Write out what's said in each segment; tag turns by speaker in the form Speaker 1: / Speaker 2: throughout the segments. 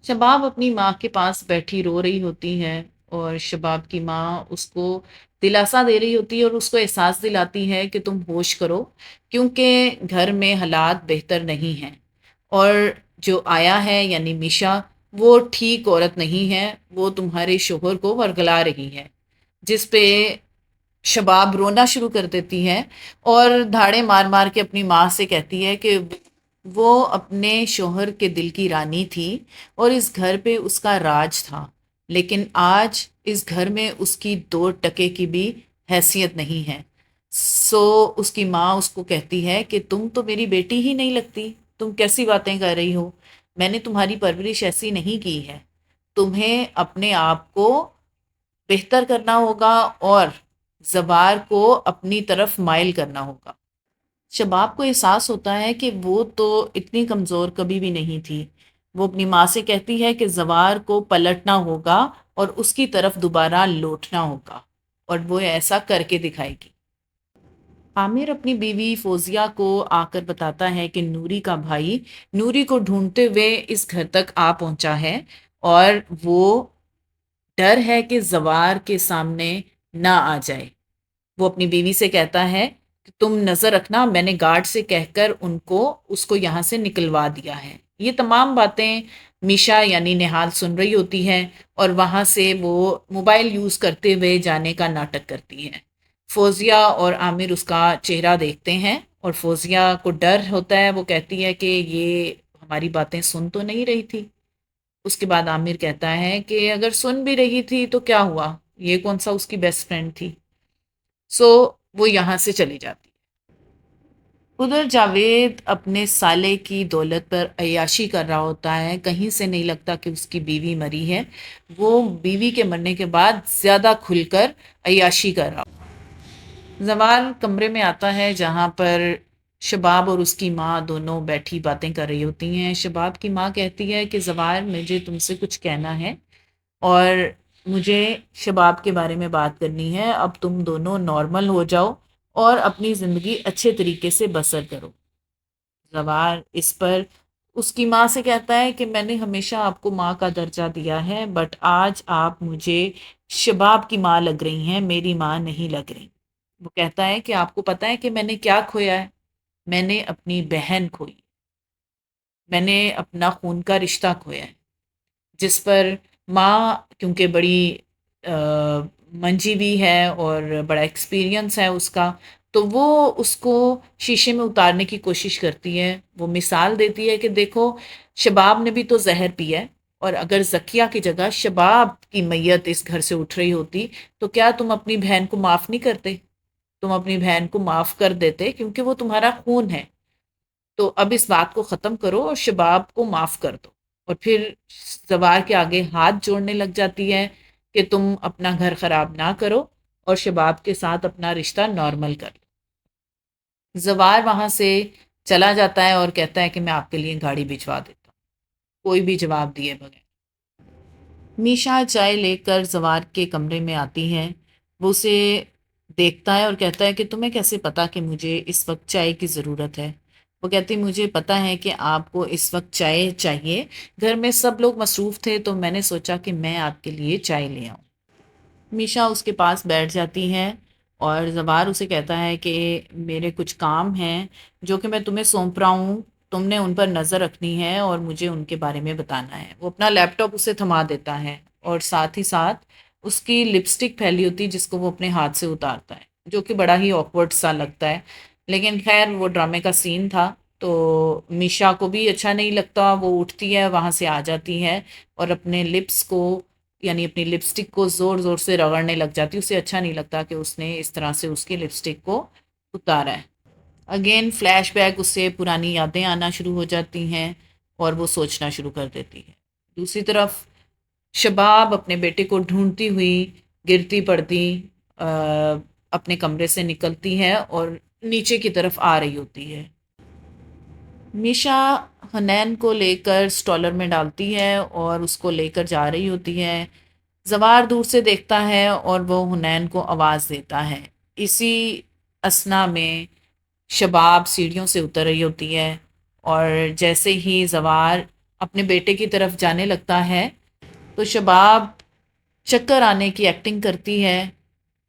Speaker 1: शबाब अपनी माँ के पास बैठी रो रही होती है और शबाब की माँ उसको दिलासा दे रही होती है और उसको एहसास दिलाती है कि तुम होश करो, क्योंकि घर में हालात बेहतर नहीं हैं। और जो आया है यानी मीशा, वो ठीक औरत नहीं है। वो तुम्हारे शोहर को वरगला रही है। जिस पे शबाब रोना शुरू कर देती है और धाड़े मार मार के अपनी माँ से कहती है कि वो अपने शोहर के दिल की रानी थी और इस घर पे उसका राज था, लेकिन आज इस घर में उसकी 2 टके की भी हैसियत नहीं है। सो उसकी माँ उसको कहती है कि तुम तो मेरी बेटी ही नहीं लगती, तुम कैसी बातें कर रही हो। मैंने तुम्हारी परवरिश ऐसी नहीं की है। तुम्हें अपने आप को बेहतर करना होगा और ज़बार को अपनी तरफ माइल करना होगा। शबाब को एहसास होता है कि वो तो इतनी कमज़ोर कभी भी नहीं थी। वो अपनी माँ से कहती है कि ज़वार को पलटना होगा और उसकी तरफ दोबारा लौटना होगा, और वो ऐसा करके दिखाएगी। आमिर अपनी बीवी फौजिया को आकर बताता है कि नूरी का भाई नूरी को ढूंढते हुए इस घर तक आ पहुंचा है, और वो डर है कि ज़वार के सामने ना आ जाए। वो अपनी बीवी से कहता है कि तुम नज़र रखना, मैंने गार्ड से कहकर उनको उसको यहाँ से निकलवा दिया है। ये तमाम बातें मीशा यानी निहाल सुन रही होती है और वहाँ से वो मोबाइल यूज़ करते हुए जाने का नाटक करती है। फौजिया और आमिर उसका चेहरा देखते हैं और फौजिया को डर होता है। वो कहती है कि ये हमारी बातें सुन तो नहीं रही थी। उसके बाद आमिर कहता है कि अगर सुन भी रही थी तो क्या हुआ, ये कौन सा उसकी बेस्ट फ्रेंड थी। सो वो यहाँ से चली जाती है। उधर जावेद अपने साले की दौलत पर अय्याशी कर रहा होता है। कहीं से नहीं लगता कि उसकी बीवी मरी है। वो बीवी के मरने के बाद ज़्यादा खुलकर अय्याशी कर रहा। जवाल कमरे में आता है जहाँ पर शबाब और उसकी माँ दोनों बैठी बातें कर रही होती हैं। शबाब की माँ कहती है कि जवाल, मुझे तुमसे कुछ कहना है और मुझे शबाब के बारे में बात करनी है। अब तुम दोनों नॉर्मल हो जाओ और अपनी ज़िंदगी अच्छे तरीके से बसर करो। जवार इस पर उसकी माँ से कहता है कि मैंने हमेशा आपको माँ का दर्जा दिया है, बट आज आप मुझे शबाब की माँ लग रही हैं, मेरी माँ नहीं लग रही। वो कहता है कि आपको पता है कि मैंने क्या खोया है। मैंने अपनी बहन खोई। मैंने अपना खून का रिश्ता खोया है। जिस पर माँ, क्योंकि बड़ी अ, मंजी भी है और बड़ा एक्सपीरियंस है उसका, तो वो उसको शीशे में उतारने की कोशिश करती है। वो मिसाल देती है कि देखो, शबाब ने भी तो जहर पिया है, और अगर जकिया की जगह शबाब की मैयत इस घर से उठ रही होती तो क्या तुम अपनी बहन को माफ़ नहीं करते? तुम अपनी बहन को माफ़ कर देते, क्योंकि वो तुम्हारा खून है। तो अब इस बात को ख़त्म करो और शबाब को माफ़ कर दो। और फिर जवार के आगे हाथ जोड़ने लग जाती है कि तुम अपना घर ख़राब ना करो और शबाब के साथ अपना रिश्ता नॉर्मल कर लो। जवार वहाँ से चला जाता है और कहता है कि मैं आपके लिए गाड़ी भिजवा देता हूँ, कोई भी जवाब दिए बगैर। मीशा चाय लेकर जवार के कमरे में आती है। वो उसे देखता है और कहता है कि तुम्हें कैसे पता कि मुझे इस वक्त चाय की ज़रूरत है। वो कहती, मुझे पता है कि आपको इस वक्त चाय चाहिए। घर में सब लोग मसरूफ़ थे तो मैंने सोचा कि मैं आपके लिए चाय ले आऊँ। मीशा उसके पास बैठ जाती है और जवार उसे कहता है कि मेरे कुछ काम हैं जो कि मैं तुम्हें सौंप रहा हूँ। तुमने उन पर नज़र रखनी है और मुझे उनके बारे में बताना है। वो अपना लैपटॉप उसे थमा देता है और साथ ही साथ उसकी लिपस्टिक फैली होती है जिसको वो अपने हाथ से उतारता है, जो कि बड़ा ही ऑकवर्ड सा लगता है। लेकिन खैर, वो ड्रामे का सीन था तो मीशा को भी अच्छा नहीं लगता। वो उठती है, वहाँ से आ जाती है और अपने लिप्स को यानी अपनी लिपस्टिक को ज़ोर ज़ोर से रगड़ने लग जाती। उसे अच्छा नहीं लगता कि उसने इस तरह से उसकी लिपस्टिक को उतारा है। अगेन फ्लैशबैक, उससे पुरानी यादें आना शुरू हो जाती हैं और वो सोचना शुरू कर देती है। दूसरी तरफ शबाब अपने बेटे को ढूंढती हुई गिरती पड़ती अ, अपने कमरे से निकलती है और नीचे की तरफ आ रही होती है। मीशा हनैन को लेकर स्टॉलर में डालती है और उसको लेकर जा रही होती है। जवार दूर से देखता है और वो हुनैन को आवाज़ देता है। इसी असना में शबाब सीढ़ियों से उतर रही होती है और जैसे ही जवार اپنے بیٹے کی طرف جانے لگتا ہے تو شباب چکر آنے کی ایکٹنگ کرتی ہے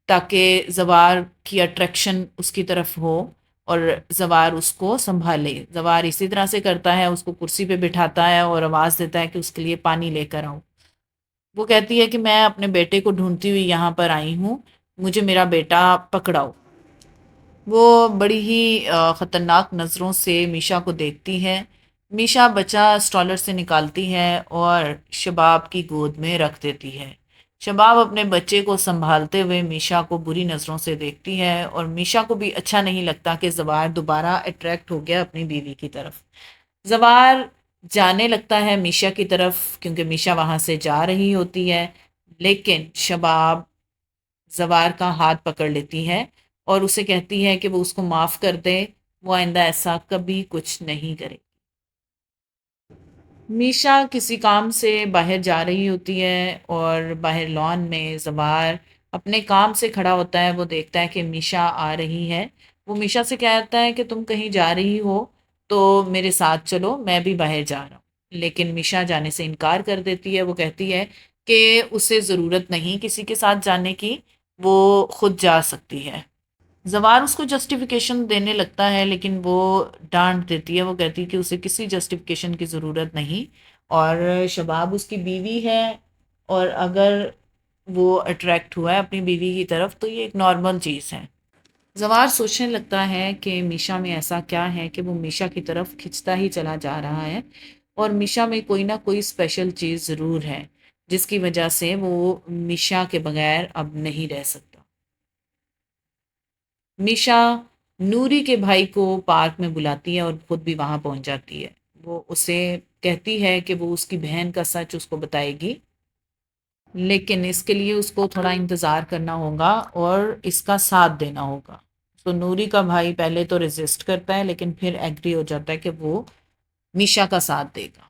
Speaker 1: تاکہ زوار کی اٹریکشن اس کی طرف ہو اور زوار اس کو سنبھالے. زوار اسی طرح سے کرتا ہے، اس کو کرسی پہ بٹھاتا ہے اور آواز دیتا ہے کہ اس کے لیے پانی لے کر آؤ. وہ کہتی ہے کہ میں اپنے بیٹے کو ڈھونڈتی ہوئی یہاں پر آئی ہوں، مجھے میرا بیٹا پکڑاؤ. وہ بڑی ہی خطرناک نظروں سے میشا کو دیکھتی ہے. میشا بچہ اسٹالر سے نکالتی ہے اور شباب کی گود میں رکھ دیتی ہے. شباب اپنے بچے کو سنبھالتے ہوئے میشا کو بری نظروں سے دیکھتی ہے اور میشا کو بھی اچھا نہیں لگتا کہ زوار دوبارہ اٹریکٹ ہو گیا اپنی بیوی کی طرف. زوار جانے لگتا ہے میشا کی طرف کیونکہ میشا وہاں سے جا رہی ہوتی ہے، لیکن شباب زوار کا ہاتھ پکڑ لیتی ہے اور اسے کہتی ہے کہ وہ اس کو معاف کر دے، وہ آئندہ ایسا کبھی کچھ نہیں کرے. میشا کسی کام سے باہر جا رہی ہوتی ہے اور باہر لان میں زوار اپنے کام سے کھڑا ہوتا ہے. وہ دیکھتا ہے کہ میشا آ رہی ہے. وہ میشا سے کہتا ہے کہ تم کہیں جا رہی ہو تو میرے ساتھ چلو، میں بھی باہر جا رہا ہوں. لیکن میشا جانے سے انکار کر دیتی ہے. وہ کہتی ہے کہ اسے ضرورت نہیں کسی کے ساتھ جانے کی، وہ خود جا سکتی ہے. زوار اس کو جسٹیفیکیشن دینے لگتا ہے لیکن وہ ڈانٹ دیتی ہے. وہ کہتی ہے کہ اسے کسی جسٹیفیکیشن کی ضرورت نہیں اور شباب اس کی بیوی ہے اور اگر وہ اٹریکٹ ہوا ہے اپنی بیوی کی طرف تو یہ ایک نارمل چیز ہے. زوار سوچنے لگتا ہے کہ میشا میں ایسا کیا ہے کہ وہ میشا کی طرف کھنچتا ہی چلا جا رہا ہے اور میشا میں کوئی نہ کوئی اسپیشل چیز ضرور ہے جس کی وجہ سے وہ میشا کے بغیر اب نہیں رہ سکتا. میشا نوری کے بھائی کو پارک میں بلاتی ہے اور خود بھی وہاں پہنچ جاتی ہے. وہ اسے کہتی ہے کہ وہ اس کی بہن کا سچ اس کو بتائے گی، لیکن اس کے لیے اس کو تھوڑا انتظار کرنا ہوگا اور اس کا ساتھ دینا ہوگا. تو نوری کا بھائی پہلے تو ریزسٹ کرتا ہے لیکن پھر ایگری ہو جاتا ہے کہ وہ میشا کا ساتھ دے گا.